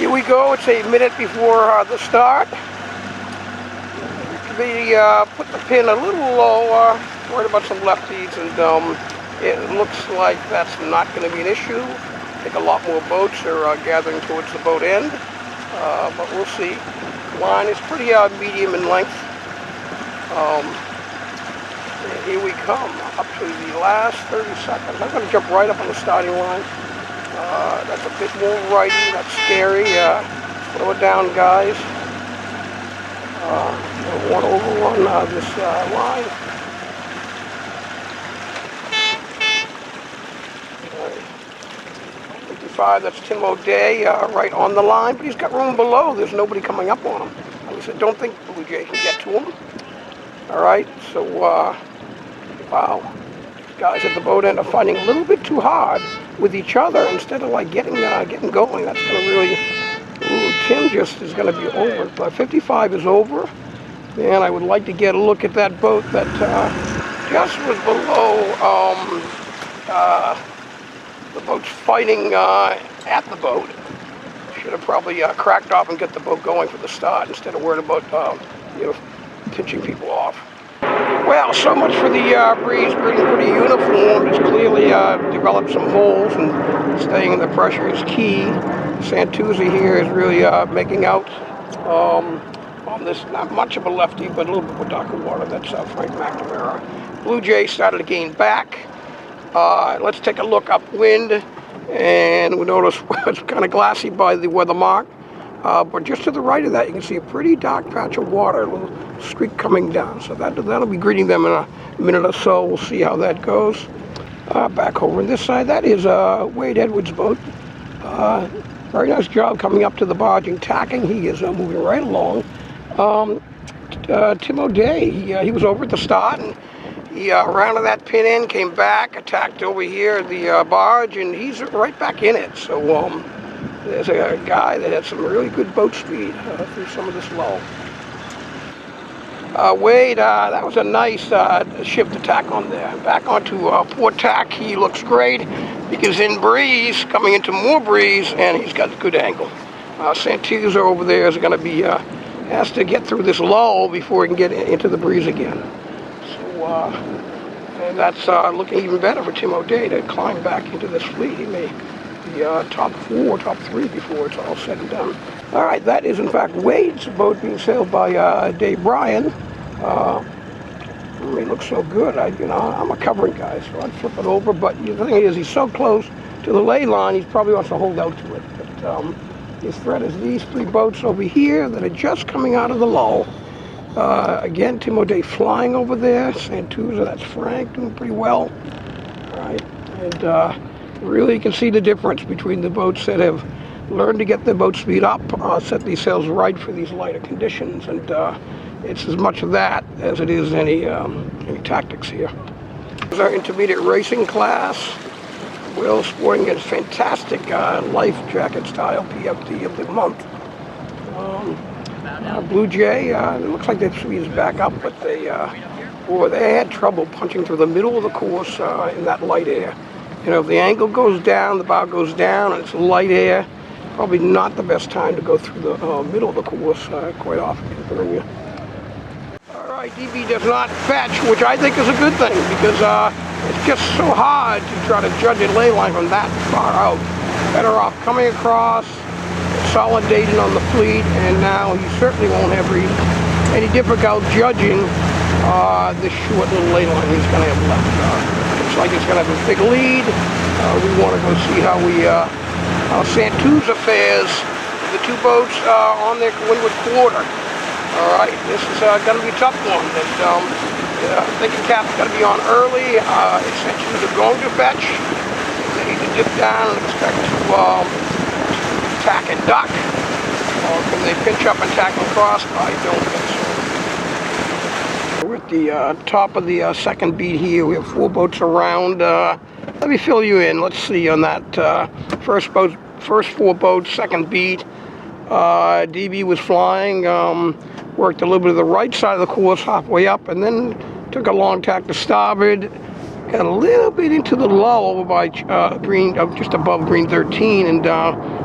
Here we go. It's a minute before the start. They put the pin a little lower, worried about some lefties, and it looks like that's not going to be an issue. I think a lot more boats are gathering towards the boat end, but we'll see. The line is pretty medium in length. And here we come, up to the last 30 seconds. I'm going to jump right up on the starting line. That's a bit more righty, that's scary. Slow it down, guys. Don't want to overrun this line. 55, that's Tim O'Day, right on the line, but he's got room below. There's nobody coming up on him. At least I don't think Blue Jay can get to him. All right, so, wow. Guys at the boat end are fighting a little bit too hard with each other instead of like getting going. That's going to really, Tim just is going to be over. But 55 is over, and I would like to get a look at that boat that just was below the boat's fighting at the boat. Should have probably cracked off and get the boat going for the start instead of worrying about pinching people off. Well, so much for the breeze being pretty uniform. It's clearly developed some holes, and staying in the pressure is key. Santucci here is really making out on this, not much of a lefty, but a little bit more darker water. That's Frank McNamara. Blue Jay started to gain back. Let's take a look upwind, and we notice it's kind of glassy by the weather mark. But just to the right of that, you can see a pretty dark patch of water, a little streak coming down. So that'll be greeting them in a minute or so. We'll see how that goes. Back over on this side, that is Wade Edwards' boat. Very nice job coming up to the barging, tacking. He is moving right along. Tim O'Day, he was over at the start, and he rounded that pin in, came back, attacked over here at the barge, and he's right back in it. So there's a guy that had some really good boat speed through some of this lull. Wade, that was a nice shift attack on there. Back onto port tack, he looks great. He gets in breeze, coming into more breeze, and he's got a good angle. Santucci over there is going to be, has to get through this lull before he can get into the breeze again. So, and that's looking even better for Tim O'Day to climb back into this fleet. He may the top 4, top 3 before it's all said and done. All right, that is in fact Wade's boat being sailed by Dave Bryan. He looks so good. I'm a covering guy, so I'd flip it over. But the thing is, he's so close to the ley line, he probably wants to hold out to it. But his threat is these 3 boats over here that are just coming out of the lull. Again, Tim O'Day flying over there. Santucci, that's Frank, doing pretty well. All right, and really, you can see the difference between the boats that have learned to get their boat speed up, set these sails right for these lighter conditions, and it's as much of that as it is any tactics here. This is our intermediate racing class. Will sporting its fantastic life jacket style PFD of the month. Blue Jay, it looks like their speed is back up, but they had trouble punching through the middle of the course in that light air. If the angle goes down, the bow goes down, and it's light air, probably not the best time to go through the middle of the course quite often. All right, DB does not fetch, which I think is a good thing, because it's just so hard to try to judge a ley line from that far out. Better off coming across, consolidating on the fleet, and now he certainly won't have any difficult judging this short little ley line he's going to have left. Looks like it's going to have a big lead. We want to go see how Santucci fares. The 2 boats on their windward quarter. All right, this is going to be a tough one. Thinking cap's got to be on early. Santucci are going to fetch. They need to dip down and expect to tack and duck. Or can they pinch up and tack across? I don't think so. We're at the top of the second beat here. We have 4 boats around. Let me fill you in. Let's see on that first 4 boats, second beat. DB was flying, worked a little bit to the right side of the course halfway up, and then took a long tack to starboard. Got a little bit into the lull over by green, just above green 13, and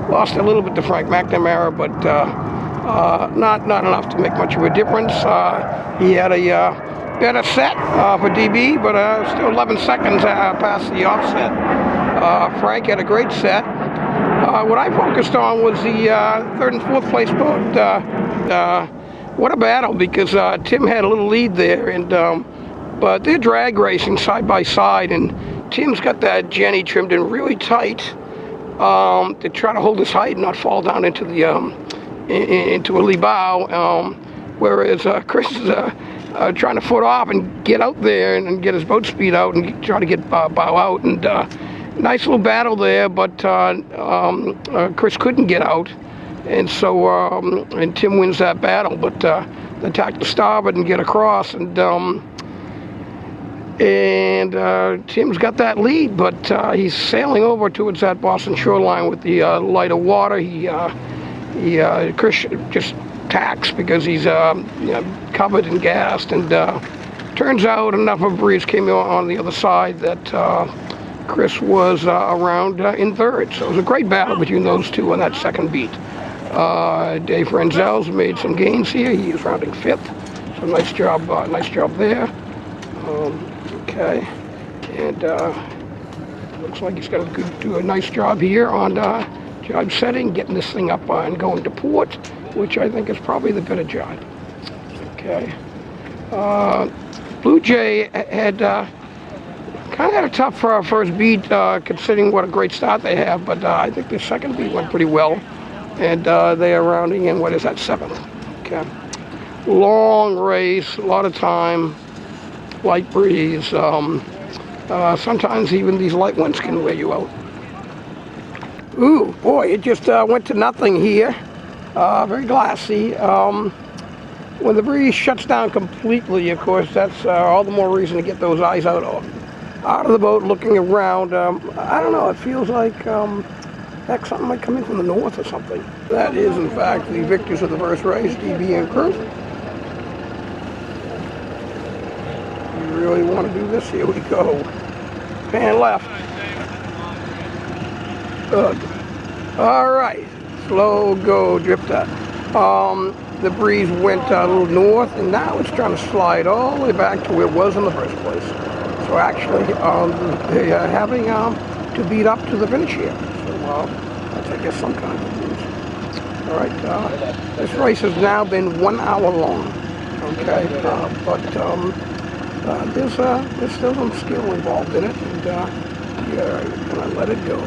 Lost a little bit to Frank McNamara, but not enough to make much of a difference. He had a better set for DB, but still 11 seconds past the offset. Frank had a great set. What I focused on was the third and fourth place boat. What a battle, because Tim had a little lead there, and but they're drag racing side by side, and Tim's got that Jenny trimmed in really tight to try to hold his height and not fall down into the into a lee bow, whereas Chris is trying to foot off and get out there and get his boat speed out and try to get bow out, and nice little battle there, but Chris couldn't get out, and so and Tim wins that battle, but attack the starboard and get across, and Tim's got that lead, but he's sailing over towards that Boston shoreline with the lighter water. Chris just tacks because he's covered and gassed, and turns out enough of a breeze came on the other side that Chris was around in third. So it was a great battle between those two on that second beat. Dave Renzel's made some gains here. He is rounding fifth. So nice job there. Okay, and looks like he's going to do a nice job here on jibe setting, getting this thing up and going to port, which I think is probably the better job. Okay. Blue Jay had kind of had a tough first beat, considering what a great start they have, but I think the second beat went pretty well, and they are rounding in, what is that, seventh? Okay. Long race, a lot of time, light breeze. Sometimes even these light ones can wear you out. Ooh, boy, it just went to nothing here. Very glassy. When the breeze shuts down completely, of course, that's all the more reason to get those eyes out of the boat, looking around. I don't know, it feels like heck, something might come in from the north or something. That is, in fact, the victors of the first race, DB and crew. You really want to do this? Here we go. Pan left. Good. All right. Slow go, drifter. The breeze went a little north, and now it's trying to slide all the way back to where it was in the first place. So actually, they are having to beat up to the finish here. So that's, I guess, some kind of news. All right. This race has now been 1 hour long. Okay, but there's still some skill involved in it, and you're gonna let it go.